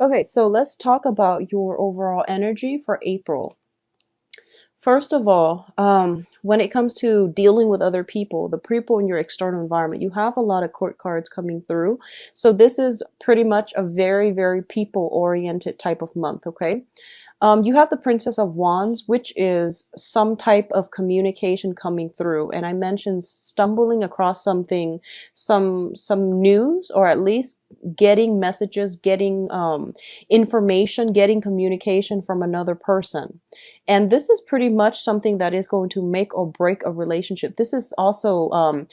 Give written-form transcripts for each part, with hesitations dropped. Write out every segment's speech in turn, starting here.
Okay, so let's talk about your overall energy for April. First of all, when it comes to dealing with other people, the people in your external environment, you have a lot of court cards coming through. So this is pretty much a very, very people-oriented type of month, okay? You have the Princess of Wands, which is some type of communication coming through. And I mentioned stumbling across something, some news, or at least getting messages, getting information, getting communication from another person. And this is pretty much something that is going to make or break a relationship. This is also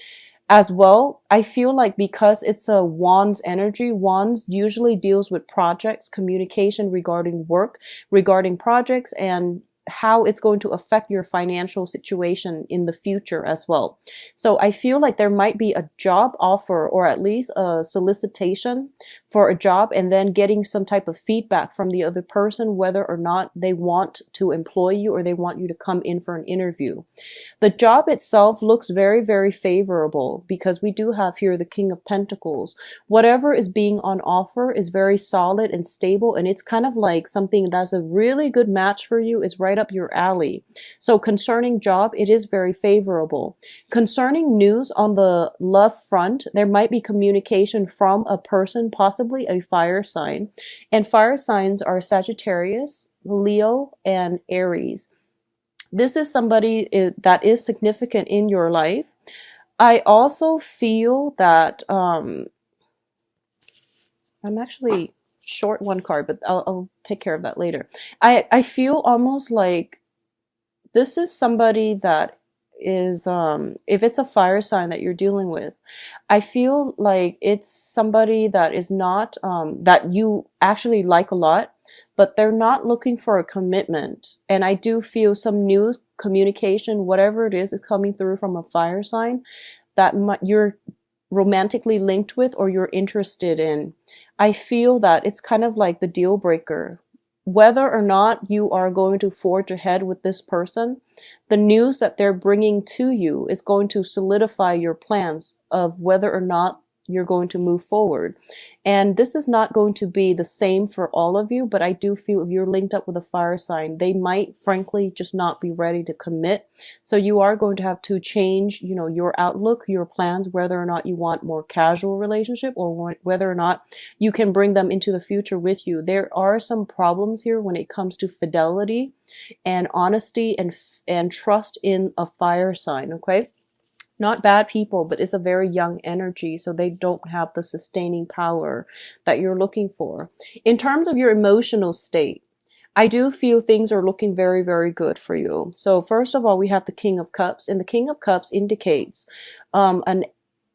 as well, I feel like because it's a Wands energy, Wands usually deals with projects, communication regarding work, regarding projects, and how it's going to affect your financial situation in the future as well. So I feel like there might be a job offer, or at least a solicitation for a job, and then getting some type of feedback from the other person, whether or not they want to employ you or they want you to come in for an interview. The job itself looks very, very favorable because we do have here the King of Pentacles. Whatever is being on offer is very solid and stable, and it's kind of like something that's a really good match for you. It's right up your alley. So concerning job, it is very favorable. Concerning news on the love front, there might be communication from a person, possibly a fire sign. And fire signs are Sagittarius, Leo, and Aries. This is somebody that is significant in your life. I also feel that I'm actually short one card, but I'll take care of that later. I feel almost like this is somebody that is, if it's a fire sign that you're dealing with, I feel like it's somebody that is not, that you actually like a lot, but they're not looking for a commitment. And I do feel some news, communication, whatever it is coming through from a fire sign that you're romantically linked with or you're interested in. I feel that it's kind of like the deal breaker. Whether or not you are going to forge ahead with this person, the news that they're bringing to you is going to solidify your plans of whether or not you're going to move forward. And this is not going to be the same for all of you, but I do feel if you're linked up with a fire sign, they might frankly just not be ready to commit. So you are going to have to change, your outlook, your plans, whether or not you want more casual relationship or whether or not you can bring them into the future with you. There are some problems here when it comes to fidelity and honesty and trust in a fire sign, okay? Not bad people, but it's a very young energy, so they don't have the sustaining power that you're looking for. In terms of your emotional state, I do feel things are looking very, very good for you. So first of all, we have the King of Cups, and the King of Cups indicates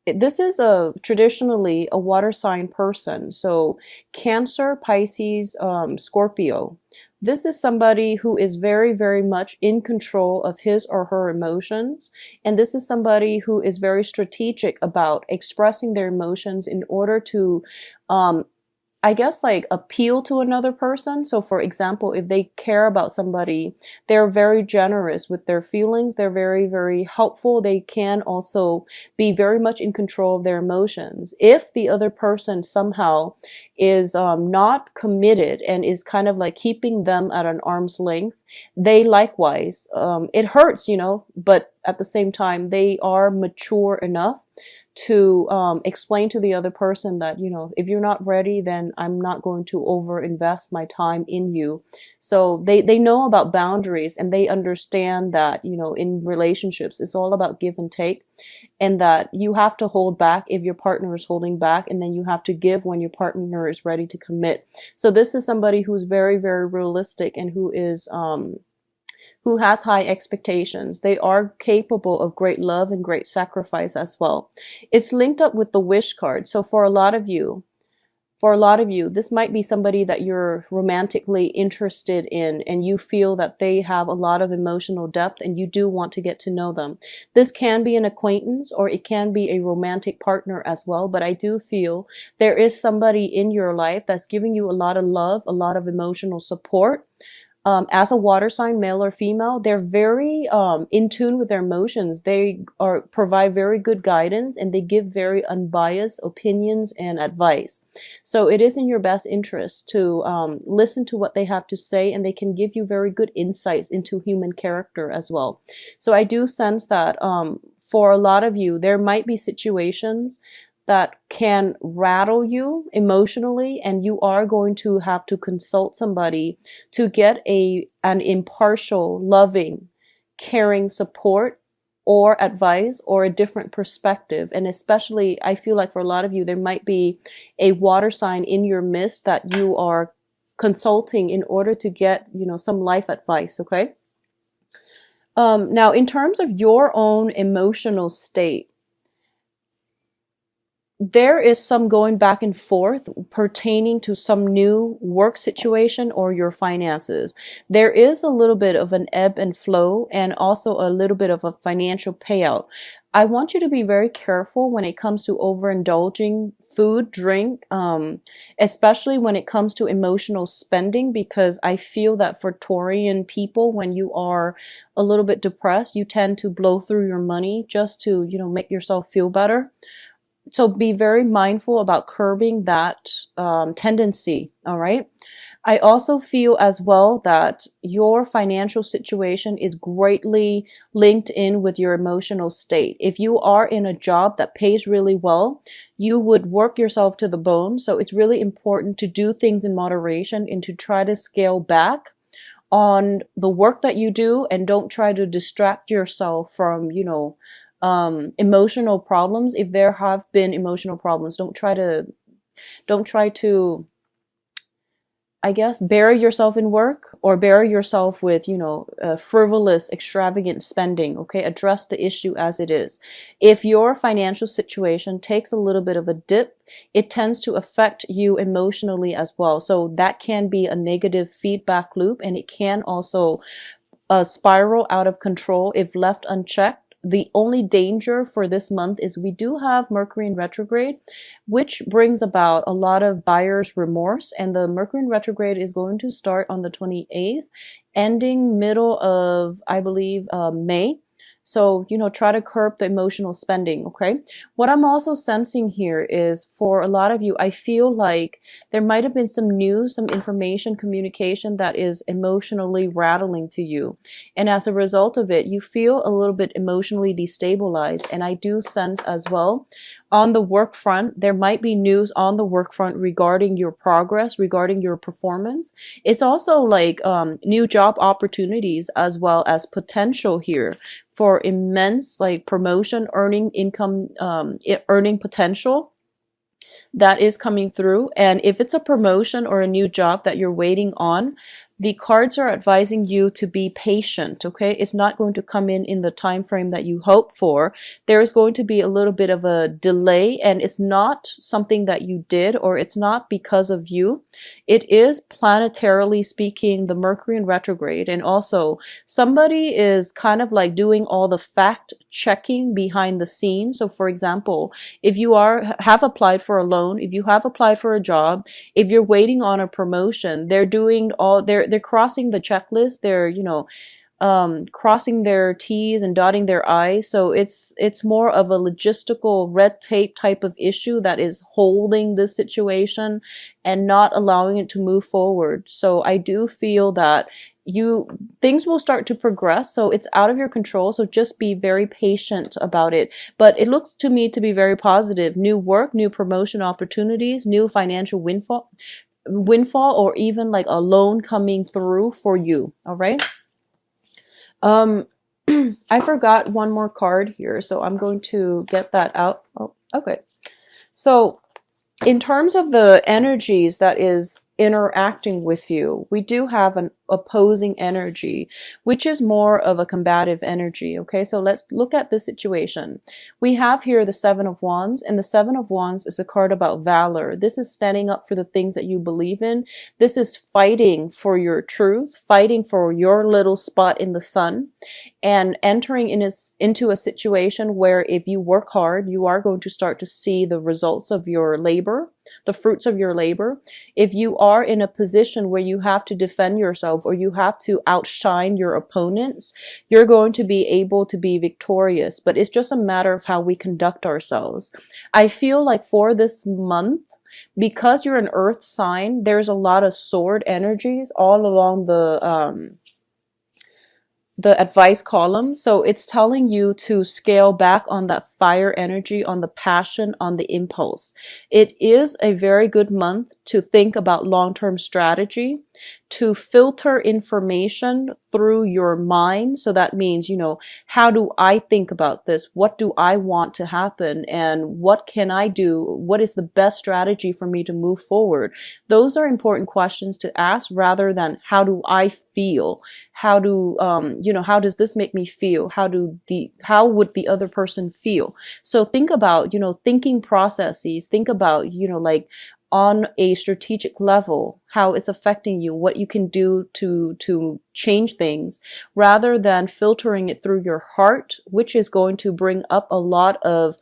this is traditionally a water sign person. So Cancer, Pisces, Scorpio. This is somebody who is very, very much in control of his or her emotions. And this is somebody who is very strategic about expressing their emotions in order to, I guess, like appeal to another person. So for example, if they care about somebody, they're very generous with their feelings. They're very, very helpful. They can also be very much in control of their emotions. If the other person somehow is not committed and is kind of like keeping them at an arm's length, they likewise, it hurts, but at the same time, they are mature enough to explain to the other person that, if you're not ready, then I'm not going to over invest my time in you. So they know about boundaries, and they understand that, in relationships, it's all about give and take, and that you have to hold back if your partner is holding back, and then you have to give when your partner is ready to commit. So this is somebody who's very, very realistic and who has high expectations. They are capable of great love and great sacrifice as well. It's linked up with the wish card. So for a lot of you, this might be somebody that you're romantically interested in, and you feel that they have a lot of emotional depth and you do want to get to know them. This can be an acquaintance or it can be a romantic partner as well, but I do feel there is somebody in your life that's giving you a lot of love, a lot of emotional support. As a water sign, male or female, they're very in tune with their emotions. They are provide very good guidance, and they give very unbiased opinions and advice. So it is in your best interest to listen to what they have to say, and they can give you very good insights into human character as well. So I do sense that for a lot of you, there might be situations that can rattle you emotionally, and you are going to have to consult somebody to get an impartial, loving, caring support or advice or a different perspective. And especially, I feel like for a lot of you, there might be a water sign in your midst that you are consulting in order to get, some life advice. Okay. Now, in terms of your own emotional state, there is some going back and forth pertaining to some new work situation or your finances. There is a little bit of an ebb and flow, and also a little bit of a financial payout. I want you to be very careful when it comes to overindulging food, drink, especially when it comes to emotional spending, because I feel that for Taurian people, when you are a little bit depressed, you tend to blow through your money just to, make yourself feel better. So be very mindful about curbing that tendency. All right. I also feel as well that your financial situation is greatly linked in with your emotional state. If you are in a job that pays really well, you would work yourself to the bone. So it's really important to do things in moderation and to try to scale back on the work that you do, and don't try to distract yourself from, emotional problems. If there have been emotional problems, don't try to, I guess, bury yourself in work or bury yourself with, frivolous, extravagant spending. Okay. Address the issue as it is. If your financial situation takes a little bit of a dip, it tends to affect you emotionally as well. So that can be a negative feedback loop, and it can also spiral out of control if left unchecked. The only danger for this month is we do have Mercury in retrograde, which brings about a lot of buyer's remorse. And the Mercury in retrograde is going to start on the 28th, ending middle of, I believe, May. So, try to curb the emotional spending. Okay. What I'm also sensing here is, for a lot of you, I feel like there might have been some news, some information, communication that is emotionally rattling to you. And as a result of it, you feel a little bit emotionally destabilized. And I do sense as well, on the work front, there might be news on the work front regarding your progress, regarding your performance. It's also like new job opportunities as well as potential here for immense like promotion, earning income, earning potential that is coming through. And if it's a promotion or a new job that you're waiting on, the cards are advising you to be patient. Okay. It's not going to come in the time frame that you hope for. There is going to be a little bit of a delay, and it's not something that you did, or it's not because of you. It is, planetarily speaking, the Mercury in retrograde. And also somebody is kind of like doing all the fact checking behind the scenes. So for example, if you have applied for a loan, if you have applied for a job, if you're waiting on a promotion, they're crossing the checklist. They're, crossing their T's and dotting their I's. So it's more of a logistical red tape type of issue that is holding this situation and not allowing it to move forward. So I do feel that things will start to progress. So it's out of your control. So just be very patient about it. But it looks to me to be very positive. New work, new promotion opportunities, new financial windfall, or even like a loan coming through for you. All right. I forgot one more card here, so I'm going to get that out. Oh, okay. So in terms of the energies that is interacting with you, we do have an opposing energy, which is more of a combative energy. Okay, so let's look at this situation. We have here the Seven of Wands, and the Seven of Wands is a card about valor. This is standing up for the things that you believe in. This is fighting for your truth, fighting for your little spot in the sun. and entering into a situation where if you work hard, you are going to start to see the results of your labor, the fruits of your labor. If you are in a position where you have to defend yourself or you have to outshine your opponents, you're going to be able to be victorious. But it's just a matter of how we conduct ourselves. I feel like for this month, because you're an earth sign, there's a lot of sword energies all along the advice column. So it's telling you to scale back on that fire energy, on the passion, on the impulse. It is a very good month to think about long-term strategy, to filter information through your mind. So that means, how do I think about this? What do I want to happen? And what can I do? What is the best strategy for me to move forward? Those are important questions to ask rather than how do I feel? How how does this make me feel? How would the other person feel? So think about, thinking processes, think about, like on a strategic level, how it's affecting you, what you can do to change things, rather than filtering it through your heart, which is going to bring up a lot of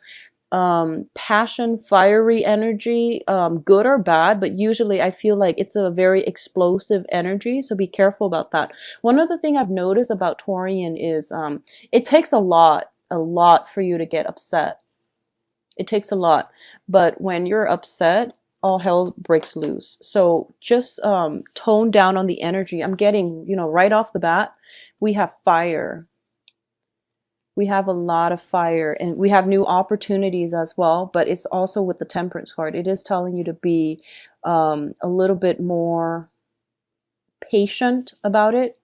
passion, fiery energy, good or bad, but usually I feel like it's a very explosive energy, so be careful about that. One other thing I've noticed about Taurian is it takes a lot for you to get upset. It takes a lot, but when you're upset, all hell breaks loose. So just tone down on the energy. I'm getting, right off the bat, we have fire. We have a lot of fire, and we have new opportunities as well, but it's also with the Temperance card. It is telling you to be a little bit more patient about it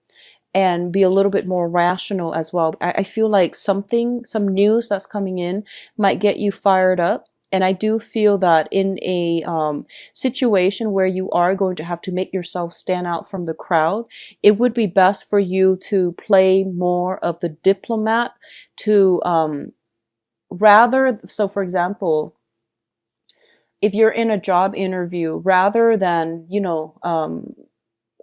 and be a little bit more rational as well. I feel like some news that's coming in might get you fired up. And I do feel that in a situation where you are going to have to make yourself stand out from the crowd, it would be best for you to play more of the diplomat to so for example, if you're in a job interview, rather than,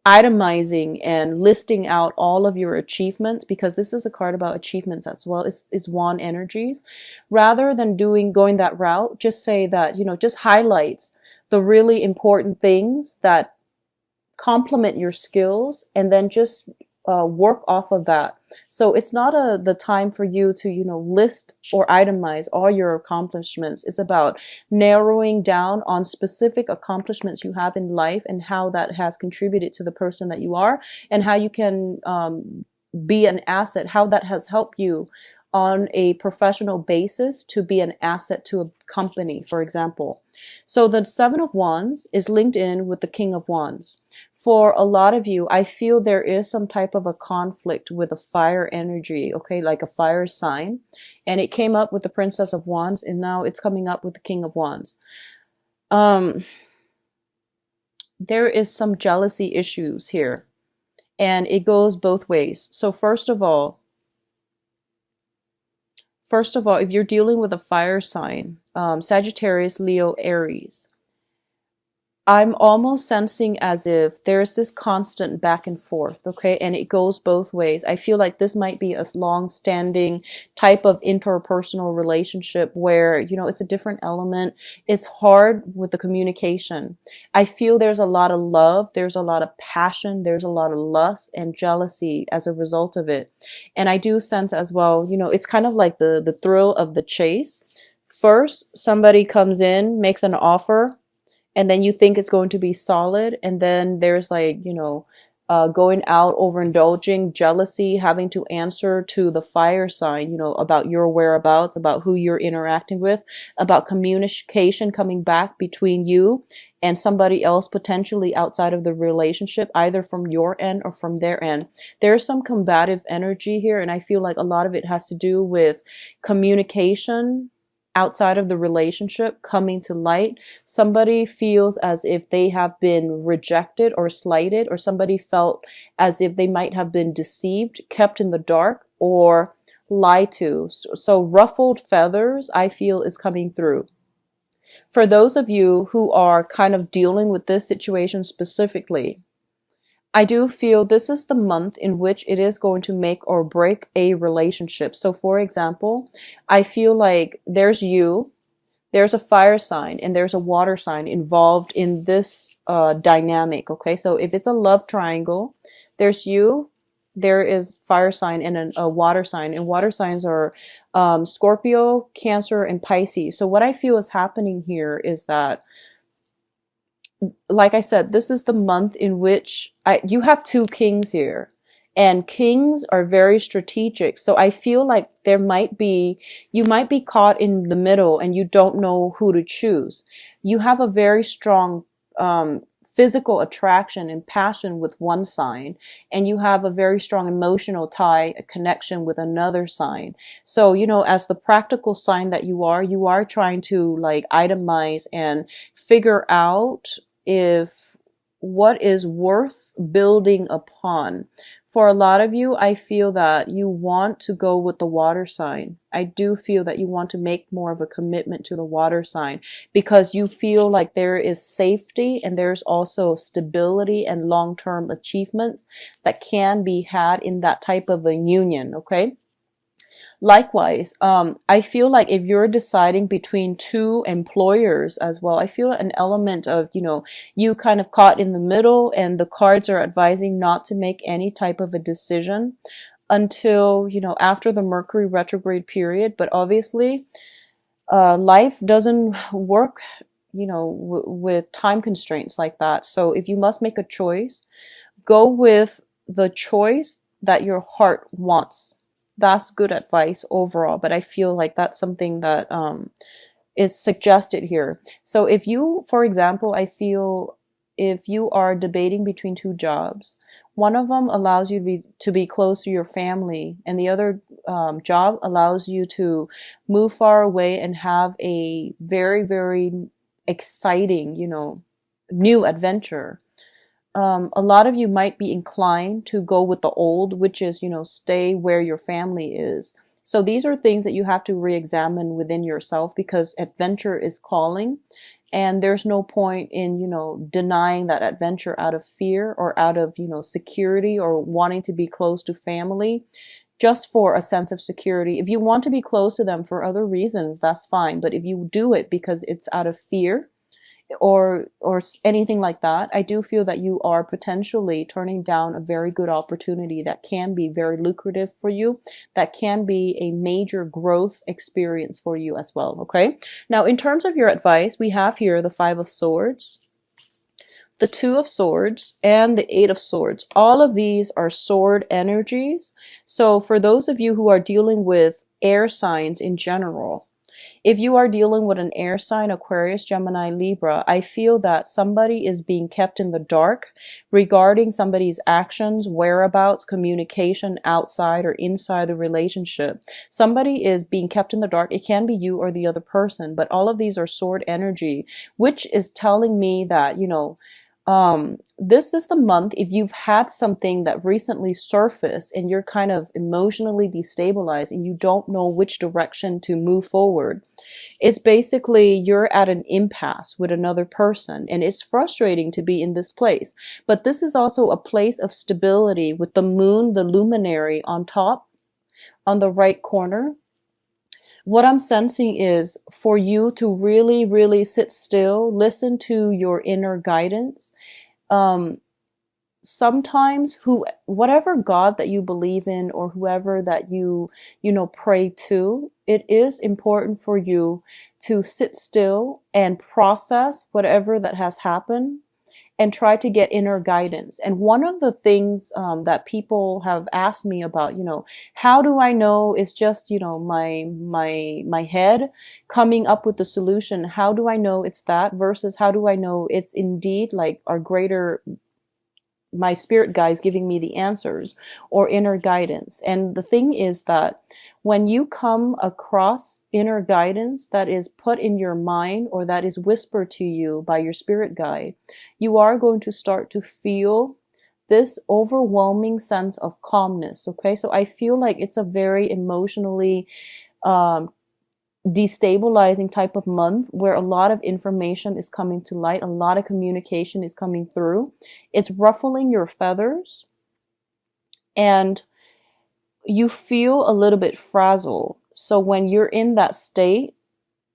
itemizing and listing out all of your achievements, because this is a card about achievements as well. It's wand energies. Rather than going that route, just say that, just highlight the really important things that complement your skills, and then just work off of that. So it's not the time for you to, list or itemize all your accomplishments. It's about narrowing down on specific accomplishments you have in life and how that has contributed to the person that you are, and how you can be an asset, how that has helped you on a professional basis to be an asset to a company, for example. So the Seven of Wands is linked in with the King of Wands. For a lot of you, I feel there is some type of a conflict with a fire energy, okay, like a fire sign. And it came up with the Princess of Wands, and now it's coming up with the King of Wands. There is some jealousy issues here, and it goes both ways. So first of all, if you're dealing with a fire sign, Sagittarius, Leo, Aries, I'm almost sensing as if there's this constant back and forth, okay? And it goes both ways. I feel like this might be a long-standing type of interpersonal relationship where, it's a different element. It's hard with the communication. I feel there's a lot of love, there's a lot of passion, there's a lot of lust and jealousy as a result of it. And I do sense as well, it's kind of like the thrill of the chase. First, somebody comes in, makes an offer, and then you think it's going to be solid, and then there's like, going out, overindulging, jealousy, having to answer to the fire sign, about your whereabouts, about who you're interacting with, about communication coming back between you and somebody else potentially outside of the relationship, either from your end or from their end. There's some combative energy here, and I feel like a lot of it has to do with communication outside of the relationship coming to light. Somebody feels as if they have been rejected or slighted, or somebody felt as if they might have been deceived, kept in the dark, or lied to. So ruffled feathers, I feel, is coming through. For those of you who are kind of dealing with this situation specifically, I do feel this is the month in which it is going to make or break a relationship. So, for example, I feel like there's a fire sign and there's a water sign involved in this dynamic. Okay, so if it's a love triangle, there's you, there is fire sign and a water sign, and water signs are Scorpio, Cancer, and Pisces. So what I feel is happening here is that, like I said, this is the month in which you have two kings here. And kings are very strategic. So I feel like you might be caught in the middle and you don't know who to choose. You have a very strong physical attraction and passion with one sign, and you have a very strong emotional tie, a connection with another sign. So, as the practical sign that you are trying to like itemize and figure out if what is worth building upon. For a lot of you, I feel that you want to go with the water sign. I do feel that you want to make more of a commitment to the water sign because you feel like there is safety and there's also stability and long-term achievements that can be had in that type of a union, okay? Likewise, I feel like if you're deciding between two employers as well, I feel an element of, you kind of caught in the middle, and the cards are advising not to make any type of a decision until, after the Mercury retrograde period. But obviously, life doesn't work, with time constraints like that. So if you must make a choice, go with the choice that your heart wants. That's good advice overall, but I feel like that's something that is suggested here. So if you, for example, I feel if you are debating between two jobs, one of them allows you to be close to your family, and the other job allows you to move far away and have a very, very exciting, new adventure. A lot of you might be inclined to go with the old, which is, stay where your family is. So these are things that you have to re-examine within yourself because adventure is calling, and there's no point in, denying that adventure out of fear or out of, security or wanting to be close to family just for a sense of security. If you want to be close to them for other reasons, that's fine. But if you do it because it's out of fear, or anything like that, I do feel that you are potentially turning down a very good opportunity that can be very lucrative for you, that can be a major growth experience for you as well. Okay, now in terms of your advice, we have here the Five of Swords, the Two of Swords, and the Eight of Swords. All of these are sword energies. So for those of you who are dealing with air signs in general, if you are dealing with an air sign, Aquarius, Gemini, Libra, I feel that somebody is being kept in the dark regarding somebody's actions, whereabouts, communication outside or inside the relationship. Somebody is being kept in the dark. It can be you or the other person, but all of these are sword energy, which is telling me that, this is the month, if you've had something that recently surfaced and you're kind of emotionally destabilized and you don't know which direction to move forward, it's basically you're at an impasse with another person, and it's frustrating to be in this place. But this is also a place of stability with the moon, the luminary on top, on the right corner. What I'm sensing is for you to really, really sit still, listen to your inner guidance. Um, Sometimes whatever God that you believe in or whoever that you pray to, it is important for you to sit still and process whatever that has happened and try to get inner guidance. And one of the things that people have asked me about, how do I know it's just, my head coming up with the solution? How do I know it's that versus how do I know it's indeed like our greater, my spirit guides giving me the answers or inner guidance? And the thing is that when you come across inner guidance that is put in your mind or that is whispered to you by your spirit guide, you are going to start to feel this overwhelming sense of calmness. Okay, so I feel like it's a very emotionally um, destabilizing type of month where a lot of information is coming to light, a lot of communication is coming through. It's ruffling your feathers, and you feel a little bit frazzled. So when you're in that state,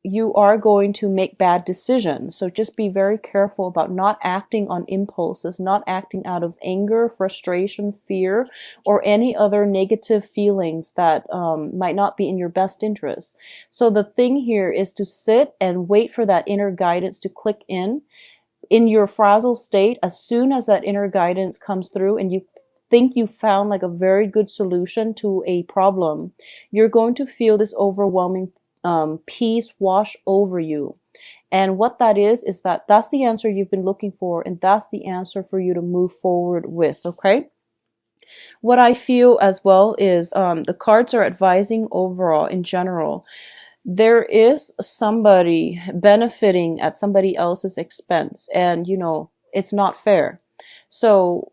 you are going to make bad decisions. So just be very careful about not acting on impulses, not acting out of anger, frustration, fear, or any other negative feelings that might not be in your best interest. So the thing here is to sit and wait for that inner guidance to click in your frazzled state. As soon as that inner guidance comes through and you think you found like a very good solution to a problem, you're going to feel this overwhelming peace wash over you. And what that is that that's the answer you've been looking for, and that's the answer for you to move forward with, okay? What I feel as well is the cards are advising overall in general. There is somebody benefiting at somebody else's expense, and it's not fair. So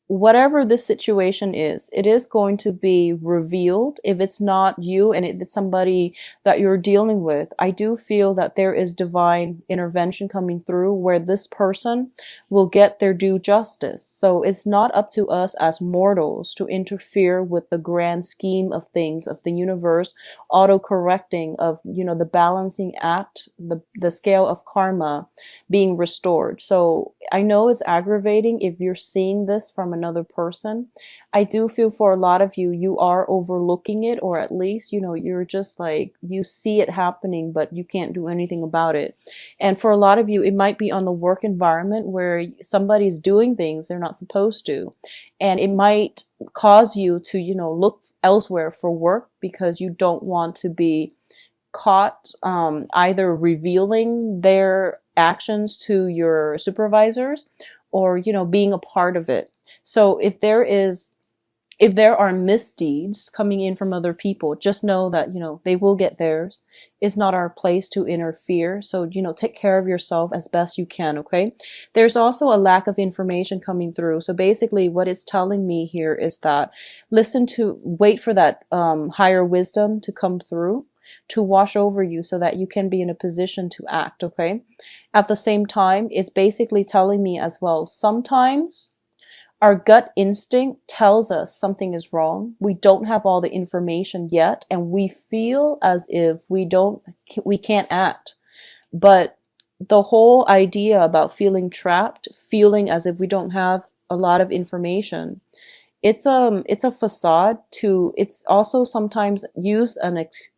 whatever this situation is, it is going to be revealed. If it's not you and it's somebody that you're dealing with, I do feel that there is divine intervention coming through where this person will get their due justice. So it's not up to us as mortals to interfere with the grand scheme of things, of the universe auto-correcting, of the balancing act, the scale of karma being restored. So I know it's aggravating if you're seeing this from another person. I do feel for a lot of you, you are overlooking it, or at least, you're just like, you see it happening, but you can't do anything about it. And for a lot of you, it might be on the work environment where somebody's doing things they're not supposed to. And it might cause you to, look elsewhere for work because you don't want to be caught either revealing their actions to your supervisors or being a part of it. So if there are misdeeds coming in from other people, just know that they will get theirs. It's not our place to interfere. So take care of yourself as best you can, okay? There's also a lack of information coming through. So basically what it's telling me here is that wait for that higher wisdom to come through, to wash over you so that you can be in a position to act, okay? At the same time, it's basically telling me as well, sometimes our gut instinct tells us something is wrong. We don't have all the information yet, and we feel as if we can't act. But the whole idea about feeling trapped, feeling as if we don't have a lot of information, it's a facade it's also sometimes used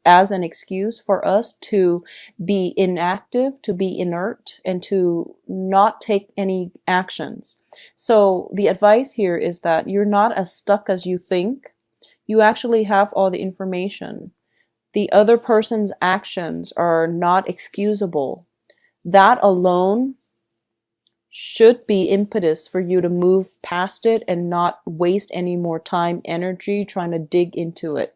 as an excuse for us to be inactive, to be inert, and to not take any actions. So the advice here is that you're not as stuck as you think. You actually have all the information. The other person's actions are not excusable. That alone should be impetus for you to move past it and not waste any more time, energy trying to dig into it.